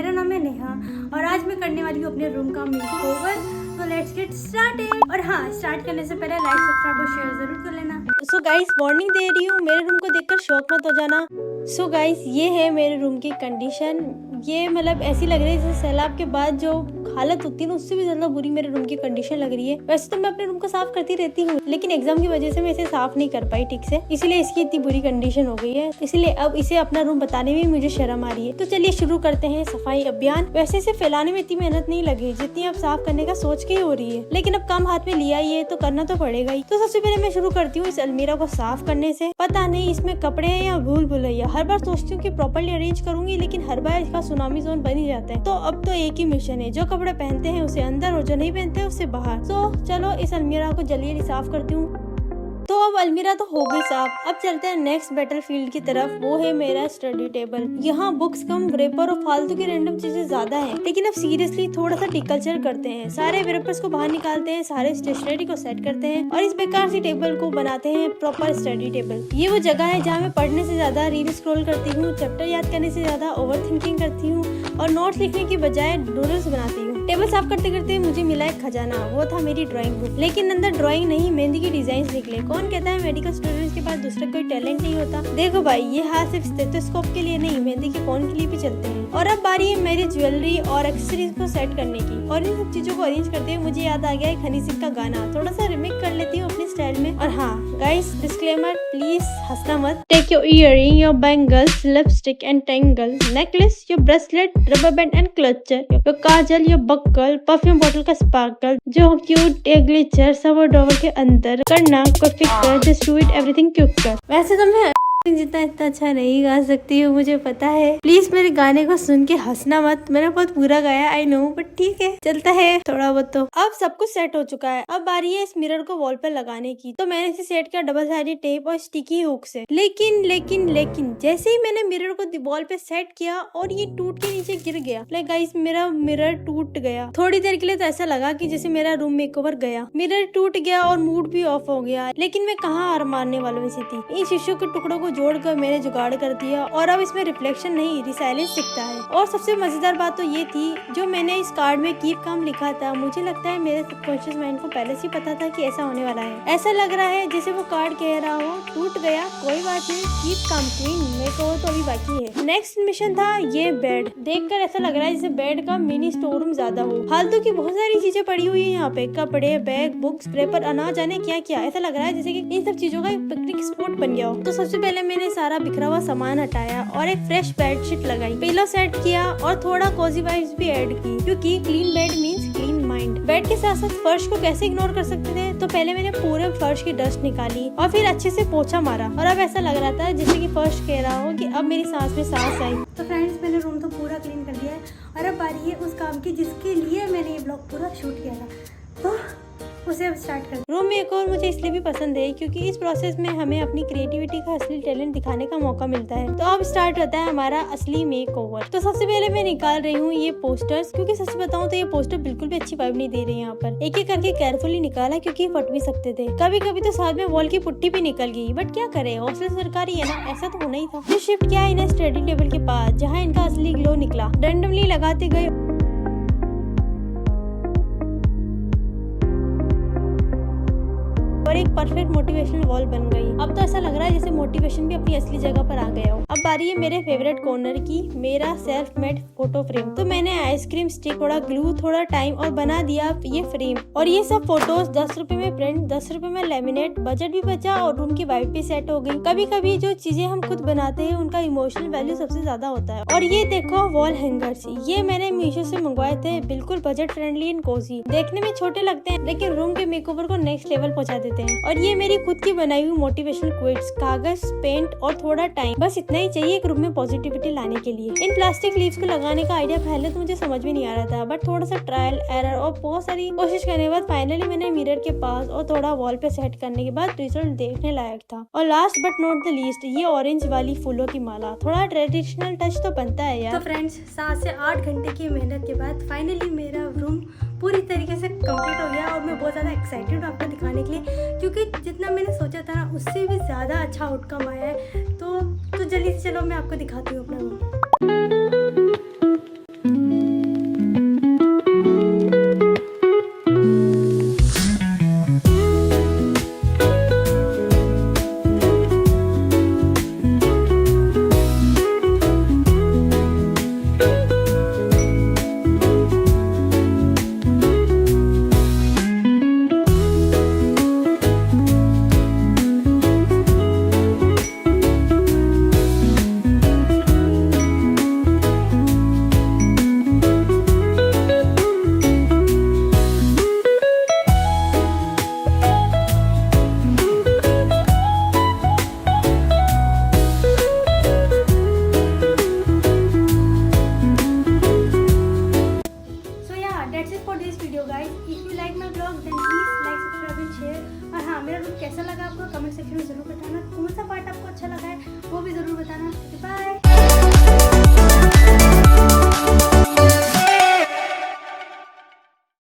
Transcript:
मेरा नाम है नेहा और आज मैं करने वाली हूँ अपने रूम का मेकओवर। तो लेट्स गेट स्टार्टेड। और हाँ, स्टार्ट करने से पहले लाइक सब्सक्राइब और शेयर जरूर कर लेना। सो गाइस, वार्निंग दे रही हूँ, मेरे रूम को देखकर शौक मत हो जाना। सो गाइस, ये है मेरे रूम की कंडीशन। ये मतलब ऐसी लग रही है जैसे सैलाब के बाद जो हालत होती है ना, उससे भी ज्यादा बुरी मेरे रूम की कंडीशन लग रही है। वैसे तो मैं अपने रूम को साफ करती रहती हूँ, लेकिन एग्जाम की वजह से मैं इसे साफ नहीं कर पाई ठीक से, इसीलिए इसकी इतनी बुरी कंडीशन हो गई है। इसलिए अब इसे अपना रूम बताने में मुझे शर्म आ रही है। तो चलिए शुरू करते हैं सफाई अभियान। वैसे इसे फैलाने में इतनी मेहनत नहीं लगी जितनी अब साफ करने का सोच के ही हो रही है, लेकिन अब काम हाथ में लिया ही है तो करना तो पड़ेगा ही। तो सबसे पहले मैं शुरू करती हूँ इस अलमीरा को साफ करने से। पता नहीं इसमें कपड़े हैं या भूल भुलैया। हर बार सोचती हूँ कि प्रॉपर्ली अरेंज करूंगी, लेकिन हर बार इसका सुनामी जोन बन ही जाता है। तो अब तो एक ही मिशन है, जो कपड़े पहनते हैं उसे अंदर और जो नहीं पहनते हैं उसे बाहर। तो चलो इस अलमीरा को जल्दी साफ करती हूँ। तो अब अलमीरा तो हो गई साफ। अब चलते हैं नेक्स्ट बैटलफील्ड की तरफ। वो है मेरा स्टडी टेबल। यहाँ बुक्स कम, वेपर और फालतू की रैंडम चीजें ज्यादा हैं। लेकिन अब सीरियसली थोड़ा सा टिकल्चर करते हैं। सारे वेपर्स को बाहर निकालते हैं, सारे स्टेशनरी को सेट करते हैं और इस बेकार सी टेबल को बनाते हैं प्रॉपर स्टडी टेबल। ये वो जगह है जहाँ मैं पढ़ने से ज्यादा रील स्क्रॉल करती हूँ, चैप्टर याद करने से ज्यादा ओवर थिंकिंग करती हूँ और नोट्स लिखने की बजाय डूडल्स बनाती हूँ। टेबल साफ करते करते मुझे मिला एक खजाना, वो था मेरी ड्राइंग बुक। लेकिन अंदर ड्राइंग नहीं, मेहंदी की डिजाइन निकले। कौन कहता है मेडिकल स्टूडेंट्स के पास दूसरा कोई टैलेंट नहीं होता। देखो भाई, ये हाथ सिर्फ स्टेथोस्कोप के लिए नहीं, मेहंदी के कोन के लिए भी चलते हैं। और अब बारी है मेरी ज्वेलरी और एक्सेसरीज को सेट करने की। और इन सब चीजों को अरेंज करते हुए मुझे याद आ गया एक हनी सिंह का गाना, थोड़ा सा रिमेक कर लेती हूँ अपनी स्टाइल में। और हाँ गाइस, डिस्क्लेमर, प्लीज हंसना मत। Take your earring, your bangles, lipstick and tangle, necklace, your bracelet, rubber band and clutcher, your kajal, your buckle, perfume bottle का स्पार्कल, जो क्यूट ग्लिचर सब डॉवर के अंदर करना कोई फिक्र, just do it everything quick कर। वैसे तो मैं जितना इतना अच्छा नहीं गा सकती हूँ, मुझे पता है। प्लीज मेरे गाने को सुन के हंसना मत, मैंने बहुत बुरा गाया आई नो, बट ठीक है, चलता है थोड़ा बहुत। तो अब सब कुछ सेट हो चुका है। अब बारी है इस मिरर को वॉल पर लगाने की। तो मैंने इसे सेट किया डबल साइडेड टेप और स्टिकी हुक से। लेकिन जैसे ही मैंने मिरर को वॉल पे सेट किया और ये टूट के नीचे गिर गया। लाइक गाइस, मेरा मिरर टूट गया। थोड़ी देर के लिए तो ऐसा लगा कि जैसे मेरा रूम मेकओवर गया। मिरर टूट गया और मूड भी ऑफ हो गया, लेकिन मैं कहाँ हार मारने वालों में से थी। इन शीशों के टुकड़ों को जोड़कर मैंने जुगाड़ कर दिया और अब इसमें रिफ्लेक्शन नहीं, रिसाइलेंस दिखता है। और सबसे मजेदार बात तो ये थी, जो मैंने इस कार्ड में कीप काम लिखा था, मुझे लगता है मेरे सबकॉन्शियस माइंड को पहले से पता था कि ऐसा होने वाला है। ऐसा लग रहा है जैसे वो कार्ड कह रहा हो, टूट गया कोई बात नहीं, कीप काम क्वीन, मेरे को तो अभी बाकी है। नेक्स्ट मिशन था ये बेड। देखकर ऐसा लग रहा है जैसे बेड का मिनी स्टोर रूम ज्यादा हो। फालतू की बहुत सारी चीजें पड़ी हुई है यहाँ पे, कपड़े, बैग, बुक्स, पेपर, अनाज, जाने क्या क्या। ऐसा लग रहा है जैसे कि इन सब चीजों का एक पिकनिक स्पॉट बन गया हो। तो सबसे पहले मैंने सारा बिखरा हुआ सामान हटाया और एक फ्रेश बेडशीट लगाई, पिलो सेट किया और थोड़ा कोजी वाइब्स भी ऐड की, क्योंकि clean bed means clean mind. Bed के साथ साथ फर्श को कैसे इग्नोर कर सकते थे, तो पहले मैंने पूरे फर्श की डस्ट निकाली और फिर अच्छे से पोछा मारा। और अब ऐसा लग रहा था जैसे कि फर्श कह रहा हो कि अब मेरी सांस में सांस आई। तो फ्रेंड्स, मैंने रूम तो पूरा क्लीन कर दिया है और अब बारी है उस काम की जिसके लिए मैंने ये ब्लॉग पूरा शूट किया था। तो उसे अब स्टार्ट कर। रूम मेकओवर मुझे इसलिए भी पसंद है क्योंकि इस प्रोसेस में हमें अपनी क्रिएटिविटी का असली टैलेंट दिखाने का मौका मिलता है। तो अब स्टार्ट होता है हमारा असली मेकओवर। तो सबसे पहले मैं निकाल रही हूँ ये पोस्टर्स, क्योंकि सच बताऊँ तो ये पोस्टर बिल्कुल भी अच्छी वाइब नहीं दे रही यहाँ पर। एक एक करके केयरफुली निकाला क्योंकि फट भी सकते थे। कभी कभी तो साथ में वॉल की पुट्टी भी निकल गई, बट क्या करे, हॉस्टल सरकारी है ना, ऐसा तो होना ही था। फिर शिफ्ट किया इन्हें स्टडी टेबल के पास, जहाँ इनका असली ग्लो निकला। रैंडमली लगाते गए और एक परफेक्ट मोटिवेशनल वॉल बन गई। अब तो ऐसा लग रहा है जैसे मोटिवेशन भी अपनी असली जगह पर आ गया हो। अब बारी है मेरे फेवरेट कॉर्नर की, मेरा सेल्फ मेड फोटो फ्रेम। तो मैंने आइसक्रीम स्टिक, थोड़ा ग्लू, थोड़ा टाइम और बना दिया ये फ्रेम। और ये सब फोटोज 10 रुपए में प्रिंट, 10 रुपए में लेमिनेट, बजट भी बचा और रूम की वाइब भी सेट हो गई। कभी कभी जो चीजें हम खुद बनाते हैं उनका इमोशनल वैल्यू सबसे ज्यादा होता है। और ये देखो वॉल हैंगर्स, ये मैंने मीशो से मंगवाए थे, बिल्कुल बजट फ्रेंडली एंड कोजी। देखने में छोटे लगते हैं लेकिन रूम के मेकओवर को नेक्स्ट लेवल पहुंचा देते हैं। और ये मेरी खुद की बनाई हुई मोटिवेशनल क्विट्स, कागज, पेंट और थोड़ा टाइम, बस इतना ही चाहिए एक रूम में पॉजिटिविटी लाने के लिए। इन प्लास्टिक लीव्स को लगाने का आइडिया पहले तो मुझे समझ में नहीं आ रहा था, बट थोड़ा सा ट्रायल एरर और बहुत सारी कोशिश करने के बाद फाइनली मैंने मिरर के पास और थोड़ा वॉल पे सेट करने के बाद रिजल्ट देखने लायक था। और last but not the least, ये ऑरेंज वाली फूलों की माला, थोड़ा ट्रेडिशनल टच तो बनता है यार। तो फ्रेंड्स, 7 से 8 घंटे की मेहनत के बाद फाइनली मेरा रूम पूरी तरीके से कंप्लीट हो गया और मैं बहुत ज़्यादा एक्साइटेड हूँ आपको दिखाने के लिए, क्योंकि जितना मैंने सोचा था ना उससे भी ज़्यादा अच्छा आउटकम आया है। तो जल्दी से चलो मैं आपको दिखाती हूँ अपना room. Like my blog then please like subscribe and share. और हाँ, मेरा रूम कैसा लगा आपको कमेंट सेक्शन में जरूर बताना।